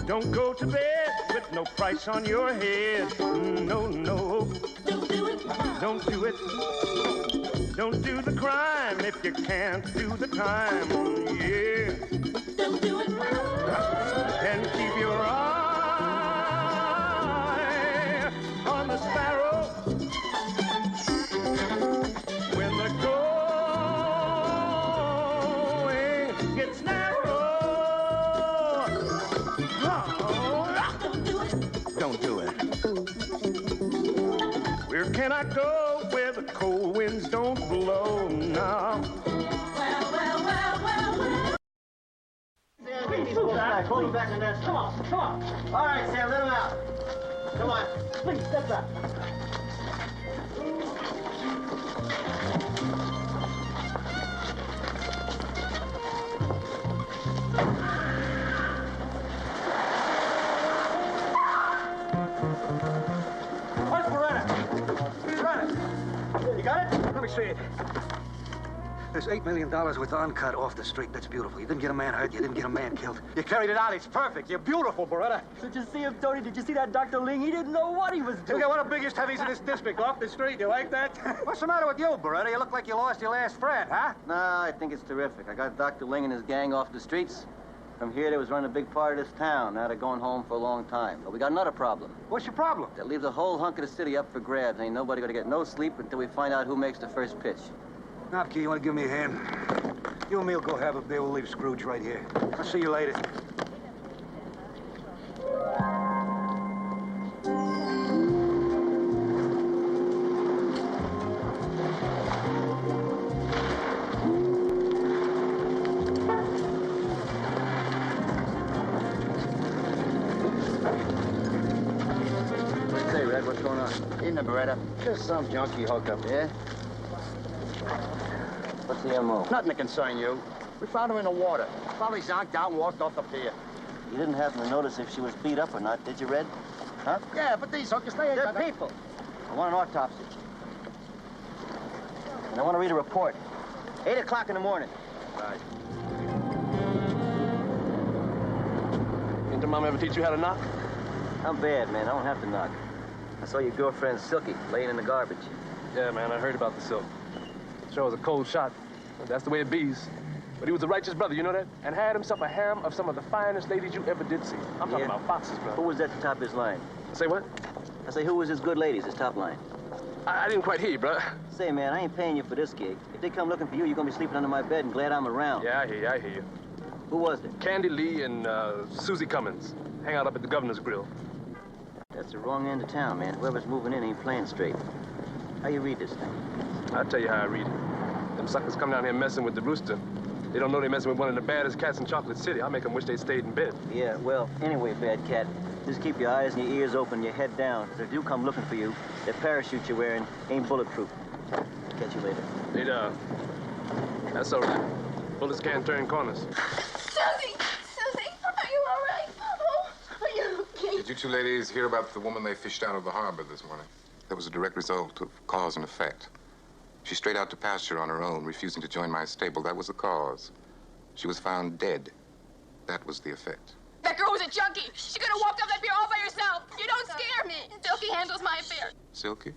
Don't go to bed with no price on your head. No, no. Don't do it. Don't do it. Don't do the crime if you can't do the time. Yeah. Don't do it. And keep your eye on the sparrow when the going gets narrow. Don't do it. Where can I go where the cold winds don't blow now? Sam, pull him back in that. Come on, come on. All right, Sam, let him out. Come on. Please, step back. Where's Beretta? Beretta, you got it? Let me see it. There's $8 million worth of uncut off the street. That's beautiful. You didn't get a man hurt. You didn't get a man killed. You carried it out. It's perfect. You're beautiful, Beretta. Did you see him, Tony? Did you see that Dr. Ling? He didn't know what he was doing. You got one of the biggest heavies in this district off the street. You like that? What's the matter with you, Beretta? You look like you lost your last friend, huh? Nah, I think it's terrific. I got Dr. Ling and his gang off the streets. From here, they was running a big part of this town. Now they're going home for a long time. But we got another problem. What's your problem? They leave the whole hunk of the city up for grabs. Ain't nobody gonna get no sleep until we find out who makes the first pitch. Knopke, you want to give me a hand? You and me will go have a beer. We'll leave Scrooge right here. I'll see you later. Say, Red, what's going on? In the Beretta. Just some junkie hooked up. Yeah? What's the M.O.? Nothing to concern you. We found her in the water. Probably zonked out and walked off the pier. You didn't happen to notice if she was beat up or not, did you, Red? Huh? Yeah, but these hookers, they're people. I want an autopsy. And I want to read a report. 8 o'clock in the morning. Right. Didn't your mom ever teach you how to knock? I'm bad, man. I don't have to knock. I saw your girlfriend, Silky, laying in the garbage. Yeah, man, I heard about the silk. Sure was a cold shot. That's the way it bees. But he was a righteous brother, you know that? And had himself a harem of some of the finest ladies you ever did see. I'm talking about foxes, Who brother. was at the top of his line? Say what? I say, who was his good ladies, his top line? I didn't quite hear you, brother. Say, man, I ain't paying you for this gig. If they come looking for you, you're gonna be sleeping under my bed and glad I'm around. Yeah, I hear you. Who was it? Candy Lee and Susie Cummins. Hang out up at the governor's grill. That's the wrong end of town, man. Whoever's moving in ain't playing straight. How you read this thing? I'll tell you how I read it. Them suckers come down here messing with the rooster. They don't know they're messing with one of the baddest cats in Chocolate City. I'll make them wish they'd stayed in bed. Yeah, well, anyway, bad cat, just keep your eyes and your ears open, your head down. If they do come looking for you, that parachute you're wearing ain't bulletproof. Catch you later. Hey, that's all right. Bullets can't turn corners. Susie! Susie, are you all right? Oh, are you okay? Did you two ladies hear about the woman they fished out of the harbor this morning? That was a direct result of cause and effect. She strayed out to pasture on her own, refusing to join my stable. That was the cause. She was found dead. That was the effect. That girl was a junkie. She could have walked up that pier all by herself. You don't scare me. Silky handles my affairs. Silky?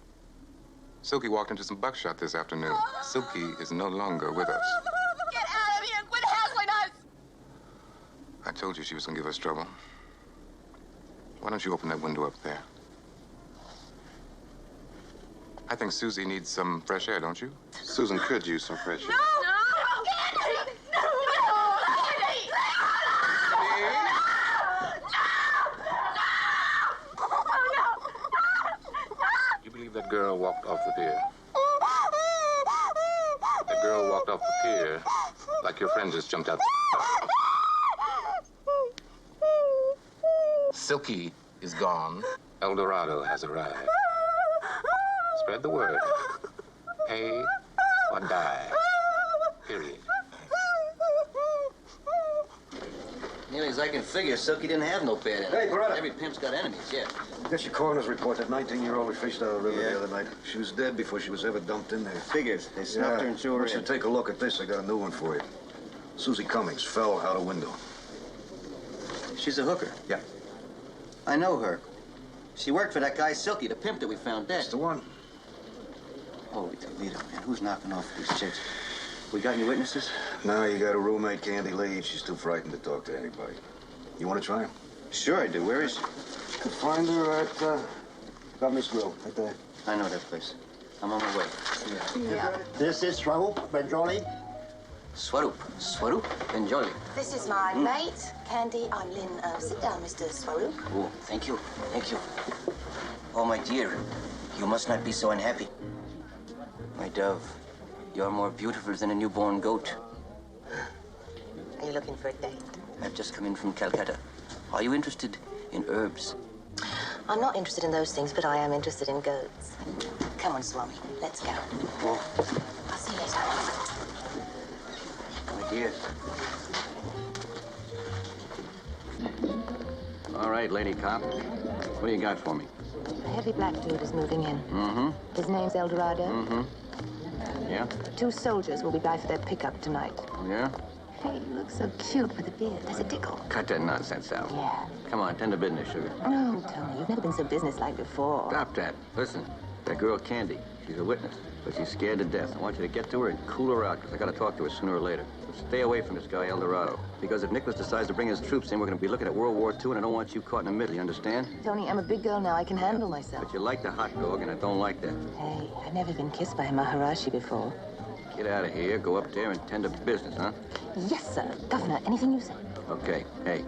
Silky walked into some buckshot this afternoon. Silky is no longer with us. Get out of here. Quit hassling us. I told you she was going to give us trouble. Why don't you open that window up there? I think Susie needs some fresh air, don't you? Susan could use some fresh air. No! Candy! No! Candy! You believe that girl walked off the pier? That girl walked off the pier like your friend just jumped out. Silky is gone. El Dorado has arrived. Spread the word. Pay or die. Period. Nearly as I can figure, Silky didn't have no bad enemies. Hey, Beretta. Every pimp's got enemies, yeah. Guess your coroner's report that 19-year-old we fished out of the river Yeah. the other night. She was dead before she was ever dumped in there. Figures. They snuffed her and threw her Once you in. take a look at this, I got a new one for you. Susie Cummings fell out a window. She's a hooker. Yeah. I know her. She worked for that guy Silky, the pimp that we found dead. That's the one. Holy Toledo, man. Who's knocking off these chicks? We got any witnesses? Now you got a roommate, Candy Lee. She's too frightened to talk to anybody. You want to try him? Sure I do. Where is she? You can find her at Governor's Grill, right there. I know that place. I'm on my way. Yeah. This is Swaroop Benjoli. Swaroop. Swaroop Benjoli. This is my mate, Candy. I'm Lynn. Sit down, Mr. Swaroop. Oh, thank you. Thank you. Oh, my dear, you must not be so unhappy. My dove, you're more beautiful than a newborn goat. Are you looking for a date? I've just come in from Calcutta. Are you interested in herbs? I'm not interested in those things, but I am interested in goats. Come on, Swami. Let's go. Oh, I'll see you later. my dear. All right, lady cop. What do you got for me? A heavy black dude is moving in. Mm-hmm. His name's El Dorado. Mm-hmm. Yeah? 2 soldiers will be by for their pickup tonight. Yeah? Hey, you look so cute with a beard. There's a tickle. Cut that nonsense out. Yeah. Come on, tend to business, sugar. No, Tony, you've never been so businesslike before. Stop that. Listen, that girl Candy, she's a witness, but she's scared to death. I want you to get to her and cool her out, because I got to talk to her sooner or later. But stay away from this guy, El Dorado, because if Nicholas decides to bring his troops in, we're going to be looking at World War II, and I don't want you caught in the middle, you understand? Tony, I'm a big girl now. I can handle myself. But you like the hot dog, and I don't like that. Hey, I've never been kissed by a Maharashi before. Get out of here, go up there and tend to business, huh? Yes, sir. Governor, anything you say. Okay, hey,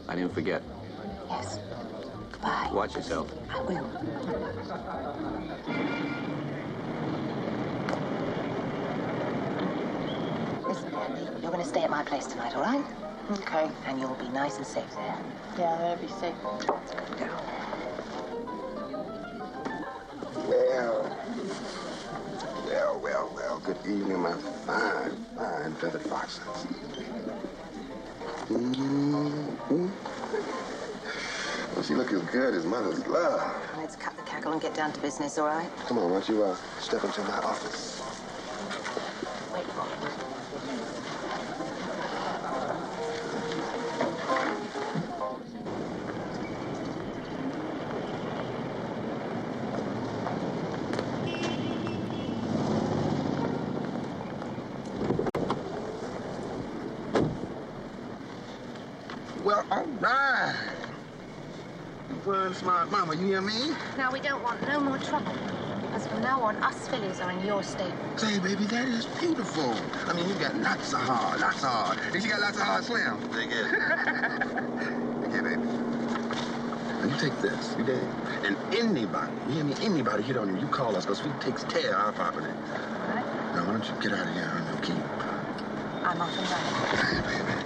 I didn't forget. Yes. Goodbye. Watch yourself. I will. Listen, Candy, you're going to stay at my place tonight, all right? Okay. And you'll be nice and safe there. Yeah, I'll be safe. Well, good evening, my fine feathered foxes. Well, she look as good as mother's love. Let's cut the cackle and get down to business, all right? Come on, why don't you step into my office? Wait for me. Well, all right. Well, smart mama, you hear me? Now, we don't want no more trouble. Because from now on, us fillies are in your stable. Say, baby, that is beautiful. I mean, you got lots of hard, lots of hard. And you got lots of hard slim. Take it. Take it, baby. Now, you take this, you dig? And anybody, you hear me, anybody hit on you, you call us, because we takes care of our property. All right? Now, why don't you get out of here and keep? I'm off and running. Hey, baby.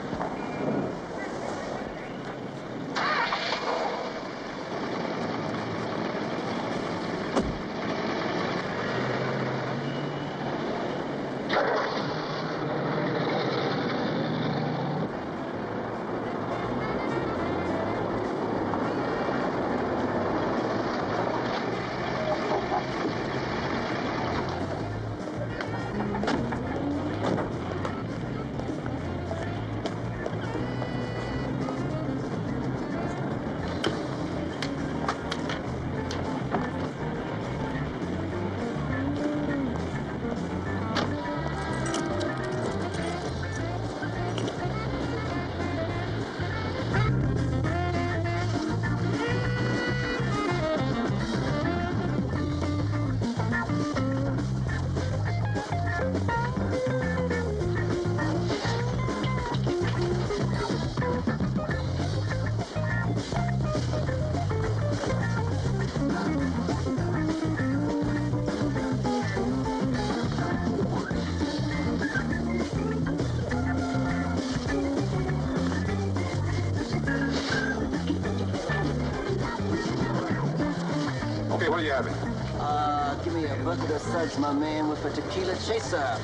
Okay, what are you having? Give me a bucket of suds, my man, with a tequila chaser.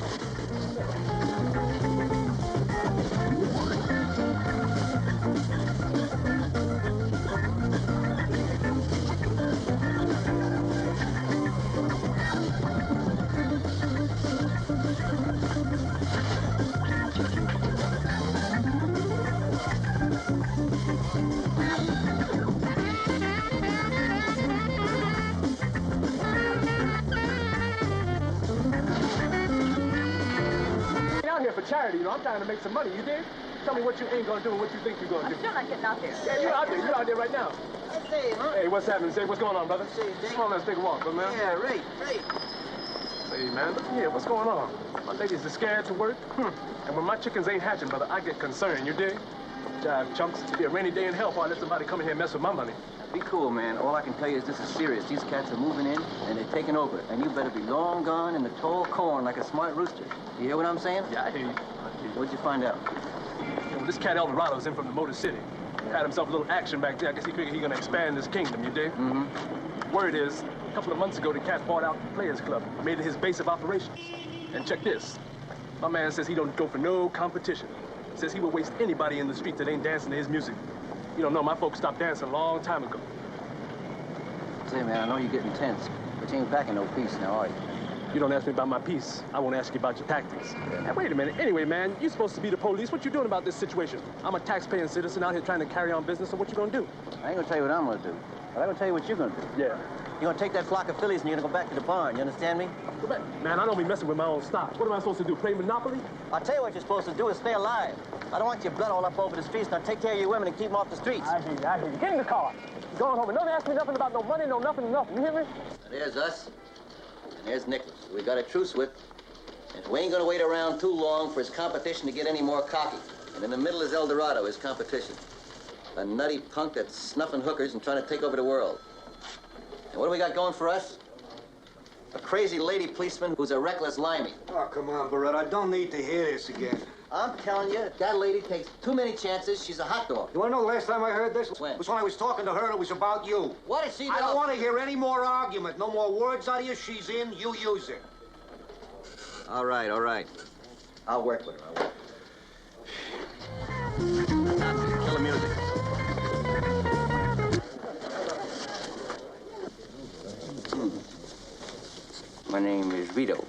out here for charity, you know. I'm trying to make some money, you dig? Tell me what you ain't gonna do and what you think you're gonna do. I'm still not getting out there. Yeah, you're out there. You're out there right now. Hey, Dave, huh? Hey, what's happening, Say? What's going on, brother? Say, Dave. Come on, let's take a walk, man. Yeah, right. Hey, man, look here. What's going on? My ladies are scared to work. And when my chickens ain't hatching, brother, I get concerned, you dig? Jive chunks. It'll be a rainy day in hell before I let somebody come in here and mess with my money. Be cool, man. All I can tell you is this is serious. These cats are moving in, and they're taking over. And you better be long gone in the tall corn like a smart rooster. You hear what I'm saying? Yeah, I hear you. What'd you find out? Well, this cat Eldorado's in from the Motor City. Had himself a little action back there. I guess he figured he's gonna expand his kingdom, you dig? Mm-hmm. Word is, a couple of months ago, the cat bought out the Players Club, made it his base of operations. And check this. My man says he don't go for no competition. Says he would waste anybody in the street that ain't dancing to his music. You don't know, my folks stopped dancing a long time ago. Say, man, I know you're getting tense, but you ain't packing no peace now, are you? You don't ask me about my piece. I won't ask you about your tactics. Now, wait a minute. Anyway, man, you're supposed to be the police. What you doing about this situation? I'm a tax-paying citizen out here trying to carry on business, so what you gonna do? I ain't gonna tell you what I'm gonna do, but I'm gonna tell you what you're gonna do. Yeah. You're gonna take that flock of fillies and you're gonna go back to the barn, you understand me? Go back. Man, I don't be messing with my own stock. What am I supposed to do, play Monopoly? I'll tell you what you're supposed to do is stay alive. I don't want your blood all up over the streets. Now take care of your women and keep them off the streets. I hear you. Get in the car. Going home and don't ask me nothing about no money, no nothing. You hear me? There's us, and there's Nicholas, who we got a truce with. And we ain't gonna wait around too long for his competition to get any more cocky. And in the middle is Eldorado, his competition. A nutty punk that's snuffing hookers and trying to take over the world. And what do we got going for us? A crazy lady policeman who's a reckless limey. Oh, come on, Barrett. I don't need to hear this again. I'm telling you, that lady takes too many chances. She's a hot dog. You want to know the last time I heard this? When? It was when I was talking to her and it was about you. What did she do? I don't want to hear any more argument. No more words out of you. She's in. You use it. All right, all right. I'll work with her. Kill the music. My name is Vito.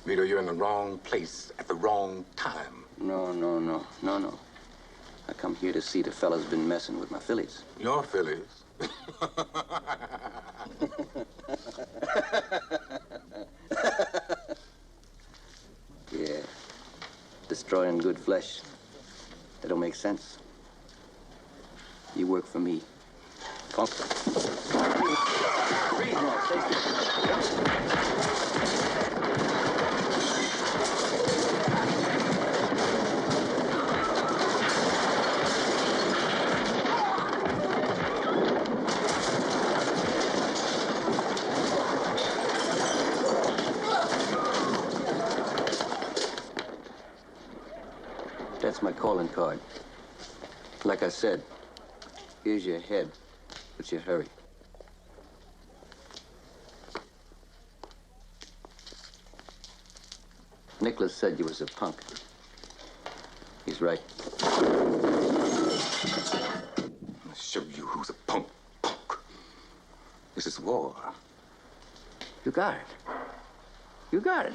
Vito, you're in the wrong place at the wrong time. No. I come here to see the fella's been messing with my fillies. Your fillies? Yeah. Destroying good flesh. That don't make sense. You work for me. Punk. That's my calling card. Like I said, here's your head, but you hurry. Nicholas said you was a punk. He's right. I'll show you who's a punk. This is war. You got it. You got it.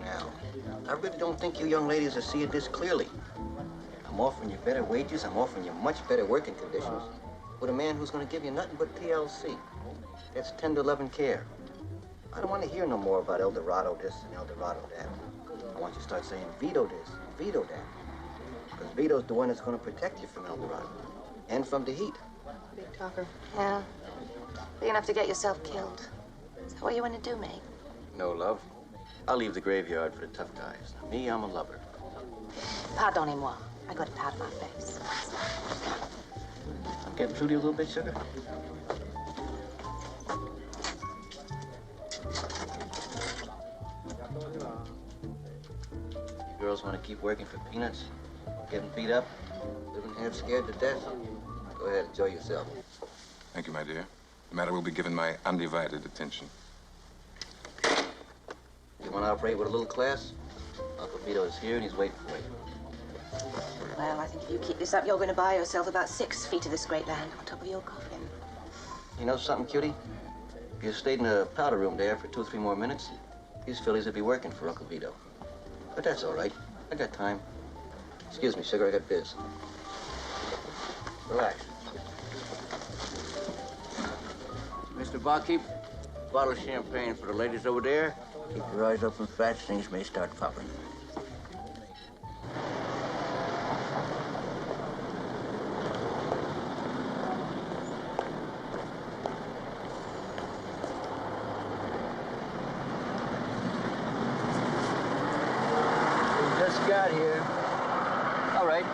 Now. I really don't think you young ladies are seeing this clearly. I'm offering you better wages. I'm offering you much better working conditions with a man who's going to give you nothing but TLC. That's 10 to 11 care. I don't want to hear no more about Eldorado this and Eldorado that. I want you to start saying Vito this, Vito that. Because Vito's the one that's going to protect you from Eldorado and from the heat. Big talker. Yeah. Big enough to get yourself killed. Is that what you want to do, Meg? No, love. I'll leave the graveyard for the tough guys. Now, me, I'm a lover. Pardonnez-moi. I got a pat on my face. I'm getting through to you a little bit, sugar. You girls want to keep working for peanuts? Getting beat up? Living half scared to death? Go ahead, enjoy yourself. Thank you, my dear. The matter will be given my undivided attention. You want to operate with a little class? Uncle Vito is here and he's waiting for you. Well, I think if you keep this up, you're going to buy yourself about 6 feet of this great land on top of your coffin. You know something, cutie? If you stayed in the powder room there for 2 or 3 more minutes, these fillies would be working for Uncle Vito. But that's all right. I got time. Excuse me, sugar, I got biz. Relax. Mr. Barkeep, bottle of champagne for the ladies over there. Keep your eyes open fast, things may start popping. Just got here. All right.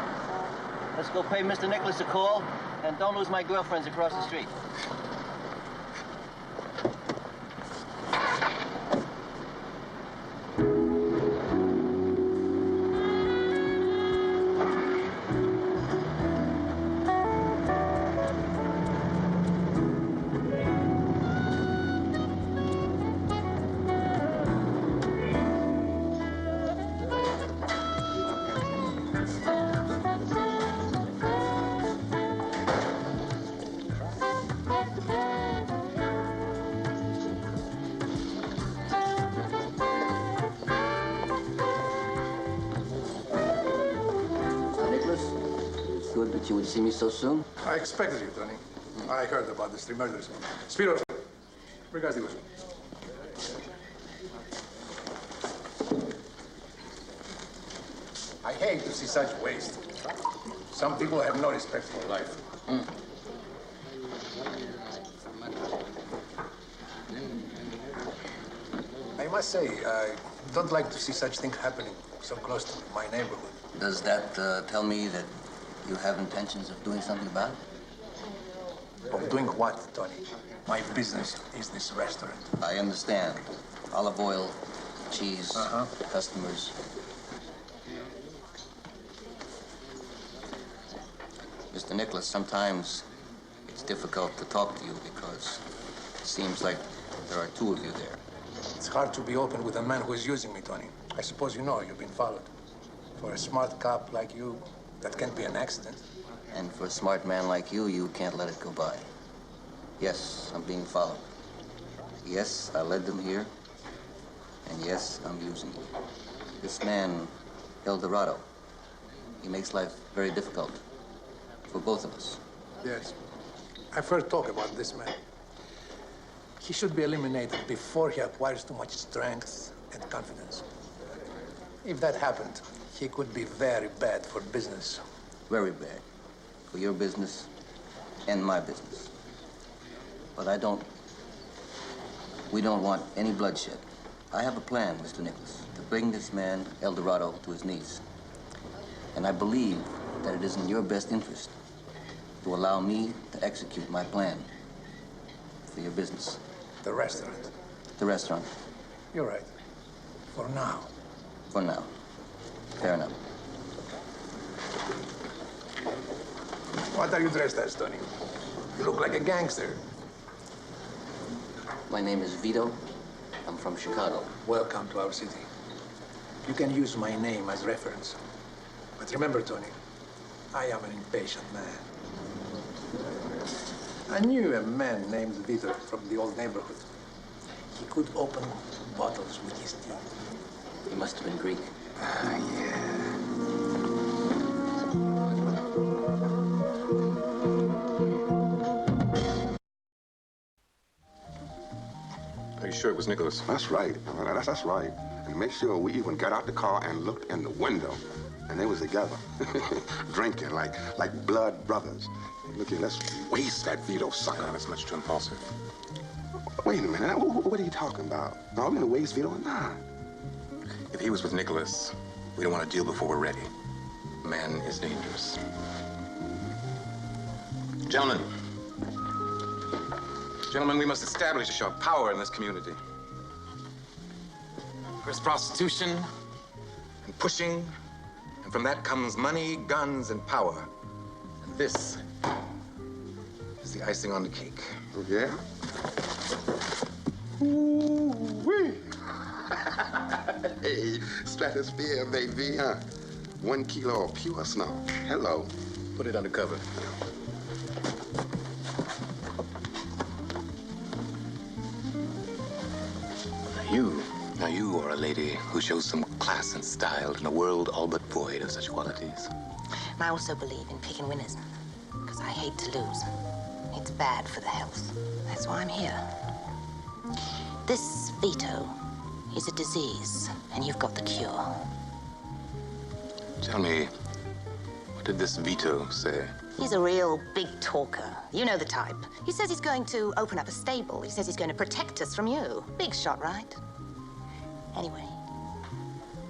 Let's go pay Mr. Nicholas a call, and don't lose my girlfriends across the street. Good that you would see me so soon. I expected you, Tony. I heard about the 3 murders. Spiro, regardless. I hate to see such waste. Some people have no respect for life. I must say, I don't like to see such things happening so close to my neighborhood. Does that tell me that you have intentions of doing something about it? Of doing what, Tony? My business is this restaurant. I understand. Olive oil, cheese, customers. Mr. Nicholas, sometimes it's difficult to talk to you because it seems like there are 2 of you there. It's hard to be open with a man who is using me, Tony. I suppose you know you've been followed. For a smart cop like you, that can't be an accident. And for a smart man like you, you can't let it go by. Yes, I'm being followed. Yes, I led them here. And yes, I'm using you. This man, El Dorado, he makes life very difficult for both of us. Yes. I've heard talk about this man. He should be eliminated before he acquires too much strength and confidence. If that happened, he could be very bad for business. Very bad. For your business and my business. But we don't want any bloodshed. I have a plan, Mr. Nicholas, to bring this man, El Dorado, to his knees. And I believe that it is in your best interest to allow me to execute my plan for your business. The restaurant. The restaurant. You're right. For now. For now. Fair enough. What are you dressed as, Tony? You look like a gangster. My name is Vito. I'm from Chicago. Welcome to our city. You can use my name as reference. But remember, Tony, I am an impatient man. I knew a man named Vito from the old neighborhood. He could open bottles with his teeth. He must have been Greek. Yeah. Are you sure it was Nicholas? That's right. That's right. And make sure we even got out the car and looked in the window. And they was together, drinking like blood brothers. Look here, let's waste that Vito sucker. That's much too impulsive. Wait a minute, what are you talking about? Are we gonna waste Vito or not? If he was with Nicholas, we don't want to deal before we're ready. Man is dangerous. Gentlemen. Gentlemen, we must establish a show of power in this community. First prostitution and pushing, and from that comes money, guns, and power. And this is the icing on the cake. Oh, yeah? Ooh-wee. Hey, stratosphere, baby, huh? 1 kilo of pure snow. Hello. Put it under cover. Now, you are a lady who shows some class and style in a world all but void of such qualities. And I also believe in picking winners, because I hate to lose. It's bad for the health. That's why I'm here. This veto is a disease, and you've got the cure. Tell me, what did this veto say? He's a real big talker. You know the type. He says he's going to open up a stable. He says he's going to protect us from you. Big shot, right? Anyway,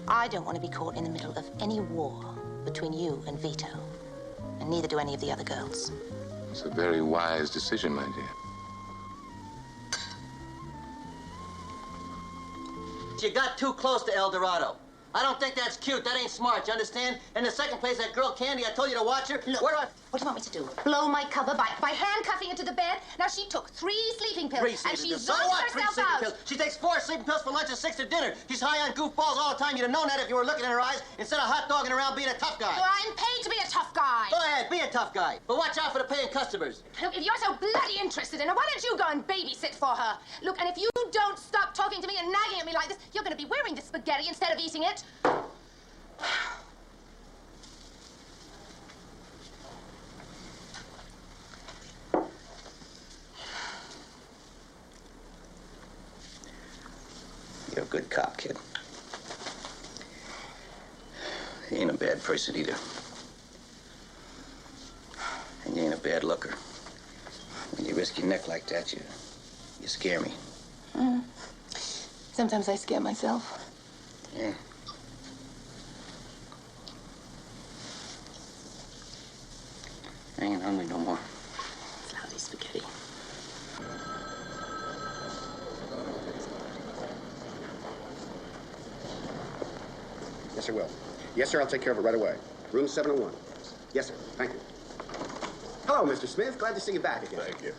I don't want to be caught in the middle of any war between you and Vito. And neither do any of the other girls. It's a very wise decision, my dear. You got too close to El Dorado. I don't think that's cute. That ain't smart, you understand? In the second place, that girl Candy, I told you to watch her. Look, Where do I... what do you want me to do? Blow my cover by handcuffing her to the bed? Now, she took 3 sleeping pills, and she So zonked what? 3 herself sleeping out. pills. She takes 4 sleeping pills for lunch and 6 for dinner. She's high on goofballs all the time. You'd have known that if you were looking in her eyes instead of hot dogging around being a tough guy. Well, I'm paid to be a tough guy. Go ahead, be a tough guy. But watch out for the paying customers. Look, if you're so bloody interested in her, why don't you go and babysit for her? Look, and if you don't stop talking to me and nagging at me like this, you're going to be wearing the spaghetti instead of eating it. You're a good cop, kid. You ain't a bad person either. And you ain't a bad looker. When you risk your neck like that, you scare me. Sometimes I scare myself. Yeah. I ain't hungry no more. Cloudy spaghetti. Yes, I will. Yes, sir, I'll take care of it right away. Room 701. Yes, sir. Thank you. Hello, Mr. Smith. Glad to see you back again. Thank you.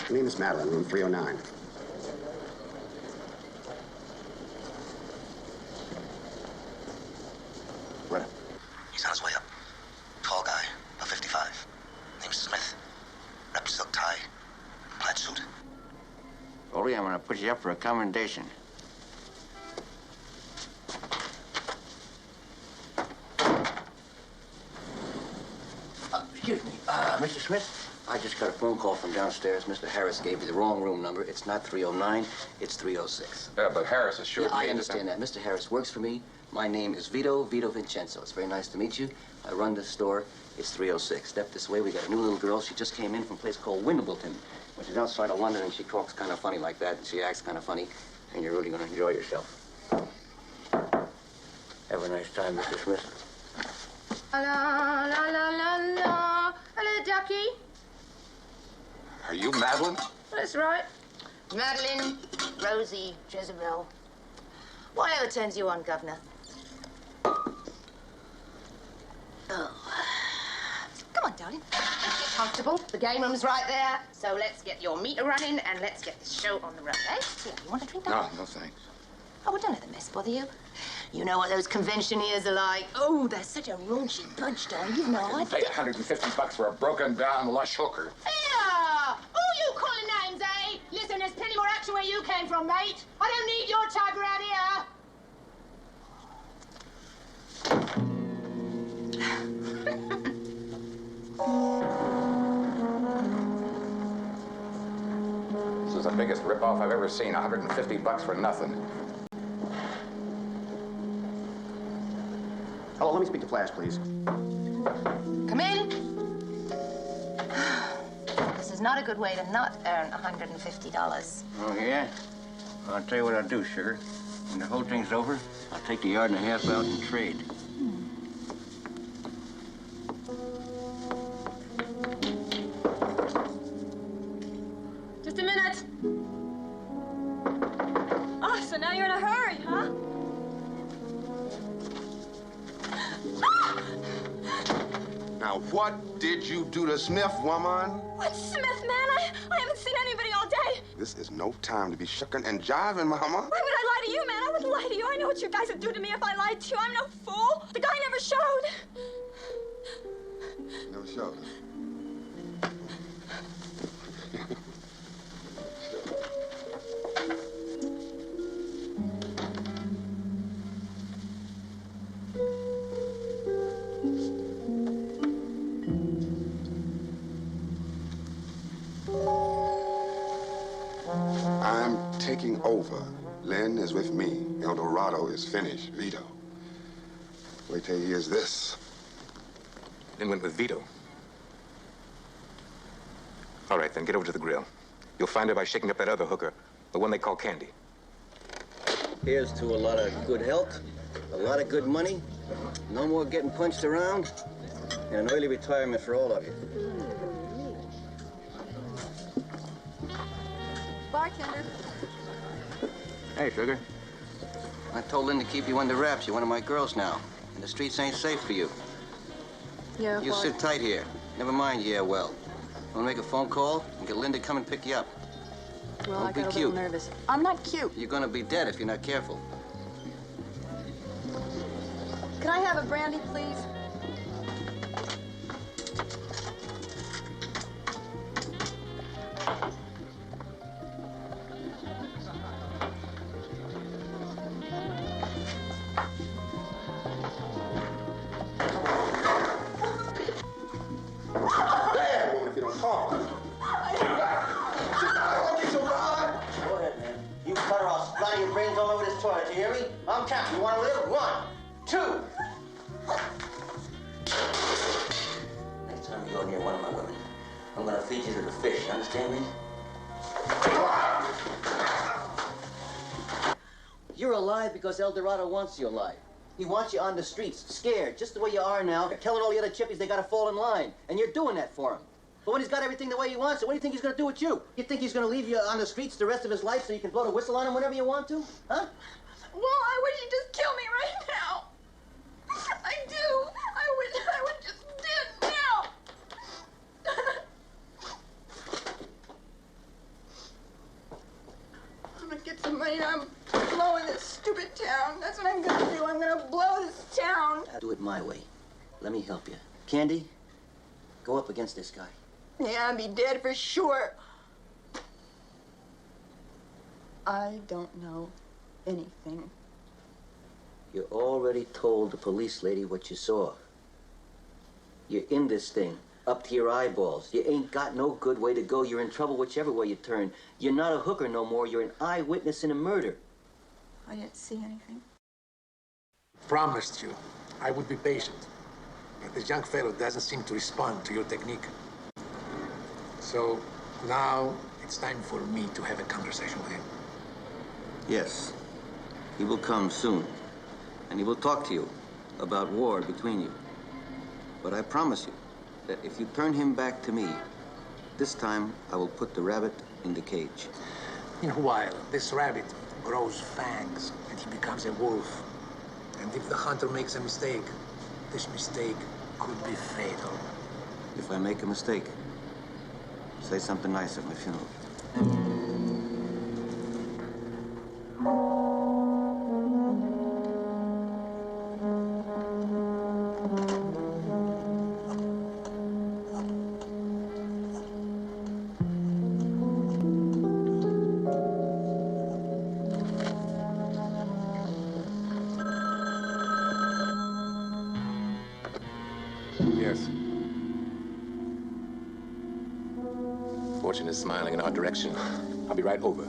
My name is Madeline, room 309. What? He's on his way up. Tall guy, about 55. Name's Smith. Rep silk tie, plaid suit. Goldie, I'm gonna put you up for a commendation. Excuse me, Mr. Smith? I just got a phone call from downstairs. Mr. Harris gave you the wrong room number. It's not 309, it's 306. Yeah, but Harris assured me... I understand that. Mr. Harris works for me. My name is Vito Vincenzo. It's very nice to meet you. I run this store. It's 306. Step this way. We got a new little girl. She just came in from a place called Windleton, which is outside of London, and she talks kind of funny like that, and she acts kind of funny, and you're really going to enjoy yourself. Have a nice time, Mr. Smith. La, la, la, la, la. Hello, Ducky. Are you Madeline? That's right. Madeline, Rosie, Jezebel. Whatever turns you on, Governor. Oh. Come on, darling. Get comfortable. The game room's right there. So let's get your meter running and let's get this show on the road, eh? Here, you want a drink, No, darling? no thanks. Oh, well, don't let the mess bother you. You know what those conventioneers are like. Oh, they're such a raunchy bunch, darling. You've no idea. Pay $150 for a broken-down lush hooker. Here! Who you calling names, eh? Listen, there's plenty more action where you came from, mate. I don't need your type around here. This is the biggest ripoff I've ever seen. $150 for nothing. Hello, let me speak to Flash, please. Come in. This is not a good way to not earn $150. Oh, yeah? I'll tell you what I'll do, sugar. When the whole thing's over, I'll take the yard and a half out and trade. Just a minute. Oh, so now you're in a hurry, huh? Now, what did you do to Smith, woman? What, Smith, man? I haven't seen anybody all day. This is no time to be shucking and jiving, mama. Why would I lie to you, man? I wouldn't lie to you. I know what you guys would do to me if I lied to you. I'm no fool. The guy never showed. Never showed. with me. El Dorado is finished. Vito. Wait till he hears this. Then went with Vito. All right, then, get over to the grill. You'll find her by shaking up that other hooker, the one they call Candy. Here's to a lot of good health, a lot of good money, no more getting punched around, and an early retirement for all of you. Bartender. Hey, Sugar. I told Lynn to keep you under wraps. You're one of my girls now, and the streets ain't safe for you. Yeah, You sit tight here. Never mind, yeah, well. Want to make a phone call and get Lynn to come and pick you up. Well, Don't I be got a cute. little nervous. I'm not cute. You're gonna be dead if you're not careful. Can I have a brandy, please? Bad woman if you don't talk. Go ahead, man. You cut her off, splatter your brains all over this toilet, you hear me? I'm counting. You want to live? 1, 2. Next time you go near one of my women, I'm gonna feed you to the fish, you understand me? You're alive because El Dorado wants you alive. He wants you on the streets, scared, just the way you are now, telling all the other chippies they gotta fall in line. And you're doing that for him. But when he's got everything the way he wants it, what do you think he's gonna do with you? You think he's gonna leave you on the streets the rest of his life so you can blow the whistle on him whenever you want to? Huh? Well, I wish he'd just kill me right now. I do. I would just dead now. I'm gonna get some money and I'm blowing this stupid town. That's what I'm gonna do. I'm gonna blow this town. Do it my way. Let me help you. Candy, go up against this guy. Yeah, I'd be dead for sure. I don't know anything. You already told the police lady what you saw. You're in this thing, up to your eyeballs. You ain't got no good way to go. You're in trouble whichever way you turn. You're not a hooker no more. You're an eyewitness in a murder. I didn't see anything. Promised you I would be patient. But this young fellow doesn't seem to respond to your technique. So now it's time for me to have a conversation with him. Yes, he will come soon, and he will talk to you about war between you. But I promise you that if you turn him back to me, this time I will put the rabbit in the cage. In a while, this rabbit grows fangs and he becomes a wolf. And if the hunter makes a mistake, this mistake could be fatal. If I make a mistake, say something nice at my funeral. Yes. Fortune is smiling in our direction. I'll be right over.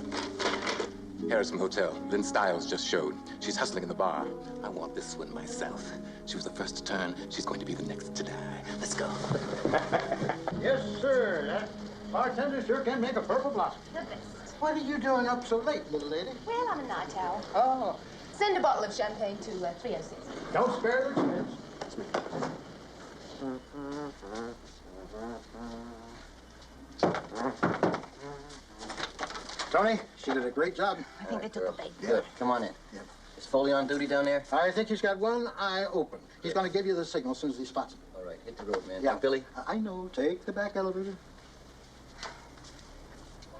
Harrison Hotel. Lynn Stiles just showed. She's hustling in the bar. I want this one myself. She was the first to turn. She's going to be the next to die. Let's go. Yes, sir. That bartender sure can make a purple blossom. The best. What are you doing up so late, little lady? Well, I'm a night owl. Oh, Send a bottle of champagne to 306. don't spare the expense. Tony, she did a great job. I think they took a bait. Good. Come on in. Yep. Is Foley on duty down there? I think he's got one eye open. He's going to give you the signal as soon as he spots it. All right, hit the road, man. Yeah. Billy? I know. Take the back elevator.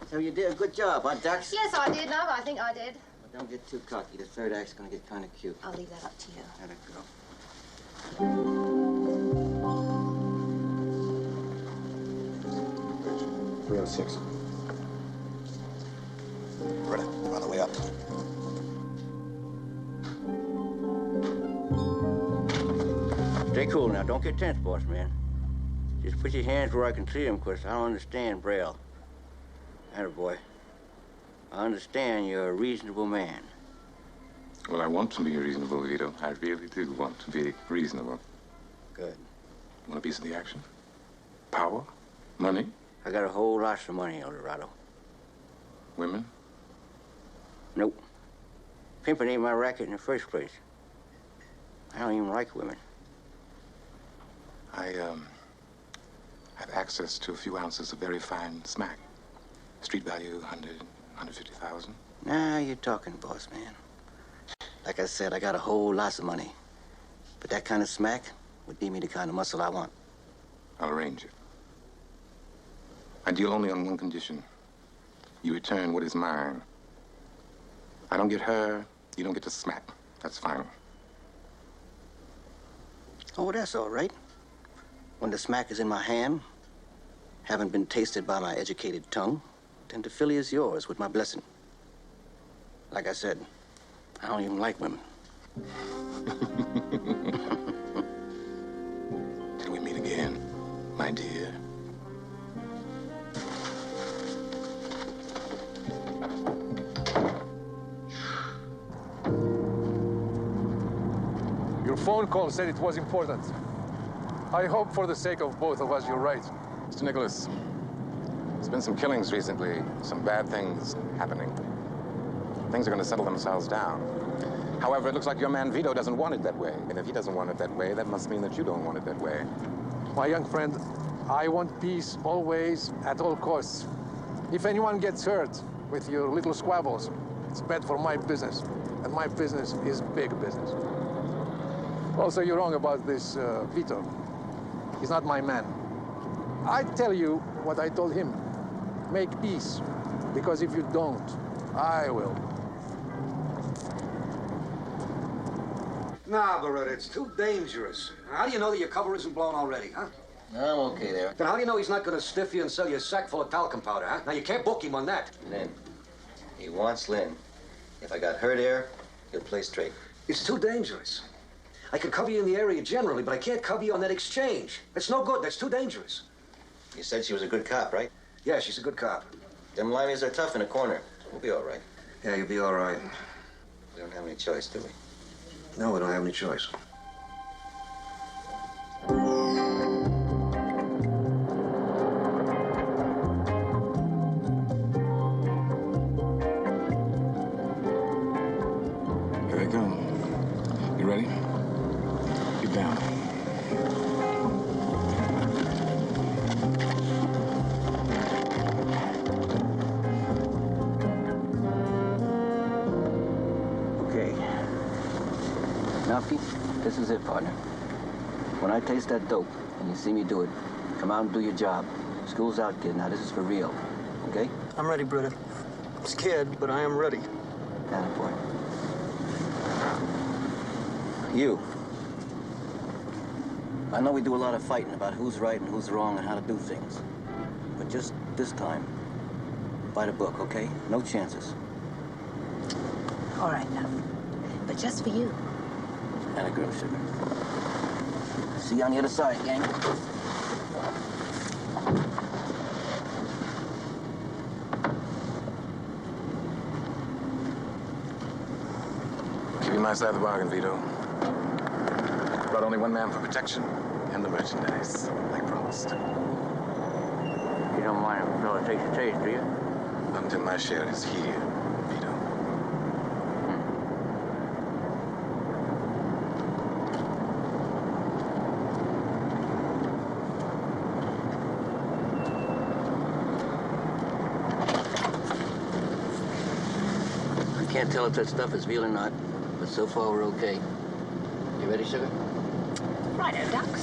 So you did a good job, huh, Dax? Yes, I did, love. I think I did. But don't get too cocky. The third act's gonna get kind of cute. I'll leave that up to you. Let it go. 306. Ready. We're on the way up. Stay cool now. Don't get tense, boss man. Just put your hands where I can see them, because I don't understand Braille. Atta boy. I understand you're a reasonable man. Well, I want to be reasonable, Vito. I really do want to be reasonable. Good. Want a piece of the action? Power? Money? I got a whole lot of money, El Dorado. Women? Nope. Pimping ain't my racket in the first place. I don't even like women. I have access to a few ounces of very fine smack. Street value, 150,000. Now you're talking, boss man. Like I said, I got a whole lot of money. But that kind of smack would be me the kind of muscle I want. I'll arrange it. I deal only on one condition. You return what is mine. I don't get her, you don't get to smack. That's fine. Oh, that's all right. When the smack is in my hand, haven't been tasted by my educated tongue, then the filly is yours with my blessing. Like I said, I don't even like women. Till we meet again, my dear. Your phone call said it was important. I hope for the sake of both of us you're right. Mr. Nicholas, there's been some killings recently, some bad things happening. Things are going to settle themselves down. However, it looks like your man Vito doesn't want it that way. And if he doesn't want it that way, that must mean that you don't want it that way. My young friend, I want peace always, at all costs. If anyone gets hurt with your little squabbles, it's bad for my business. And my business is big business. Also, you're wrong about this Vito. He's not my man. I tell you what I told him. Make peace. Because if you don't, I will. Nah, Beretta, it's too dangerous. How do you know that your cover isn't blown already, huh? I'm okay there. Then how do you know he's not going to stiff you and sell you a sack full of talcum powder, huh? Now, you can't book him on that. Lynn. He wants Lynn. If I got her there, he'll play straight. It's too dangerous. I can cover you in the area generally, but I can't cover you on that exchange. That's no good. That's too dangerous. You said she was a good cop, right? Yeah, she's a good cop. Them limeys are tough in the corner. We'll be all right. Yeah, you'll be all right. We don't have any choice, do we? No, we don't have any choice. Here they come. You ready? Get down. Okay. Now, Pete, this is it, partner. When I taste that dope and you see me do it, come out and do your job. School's out, kid. Now, this is for real. Okay? I'm ready, Britta. I'm scared, but I am ready. Attaboy. You. I know we do a lot of fighting about who's right and who's wrong and how to do things. But just this time, by the book, okay? No chances. All right, love. But just for you. And a girl, sugar. See you on the other side, gang. Give you my side of the bargain, Vito. Brought only one man for protection and the merchandise, like promised. You don't mind if a fella takes a taste, do you? Not until my share is here, Vito. I can't tell if that stuff is real or not, but so far we're okay. You ready, sugar? Righto, ducks.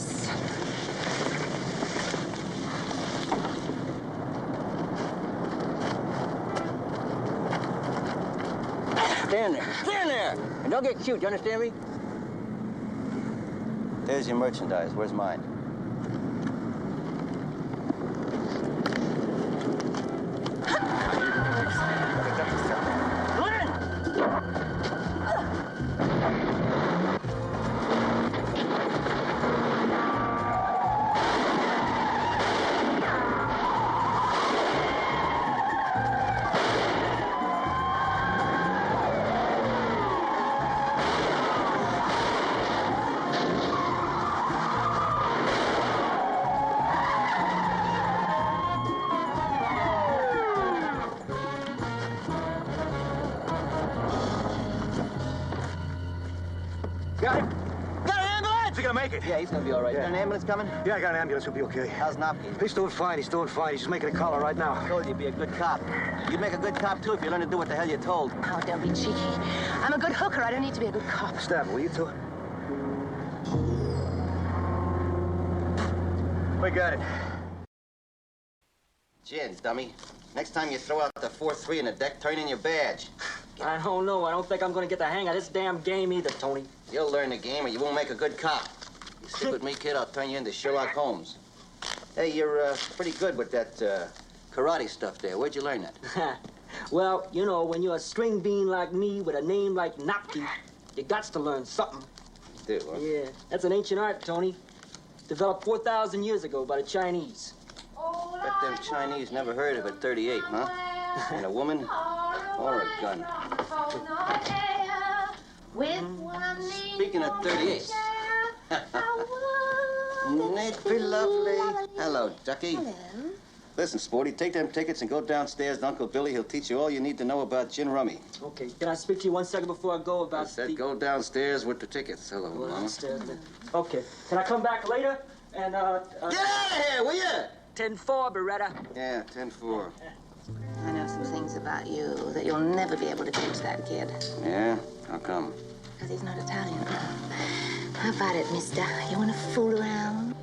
Stand there. Stand there! And don't get cute, you understand me? There's your merchandise. Where's mine? Got him. Got an ambulance. He's gonna make it. Yeah, he's gonna be all right. Yeah. Got an ambulance coming? Yeah, I got an ambulance. He'll be okay. How's Nopke? He's doing fine. He's doing fine. He's just making a call right now. I told you, be a good cop. You'd make a good cop, too, if you learn to do what the hell you're told. Oh, don't be cheeky. I'm a good hooker. I don't need to be a good cop. Stab him, will you two? We got it. Gin, dummy. Next time you throw out the 4-3 in the deck, turn in your badge. I don't know. I don't think I'm going to get the hang of this damn game either, Tony. You'll learn the game or you won't make a good cop. You stick with me, kid, I'll turn you into Sherlock Holmes. Hey, you're pretty good with that karate stuff there. Where'd you learn that? Well, you know, when you're a string bean like me with a name like Nopke, you gots to learn something. You do, huh? Yeah, that's an ancient art, Tony. Developed 4,000 years ago by the Chinese. Bet them Chinese never heard of a 38, huh? And a woman or a gun. Speaking of 38. Nick, pretty lovely. Hello, Ducky. Hello. Listen, Sporty, take them tickets and go downstairs to Uncle Billy. He'll teach you all you need to know about gin rummy. Okay, can I speak to you 1 second before I go about I said go downstairs with the tickets. Hello, Go Mama. downstairs then. Okay, can I come back later? And, Get out of here, will you? 10-4, Beretta. Yeah, 10-4. I know some things about you that you'll never be able to teach that kid. Yeah? How come? Because he's not Italian. How about it, mister? You want to fool around?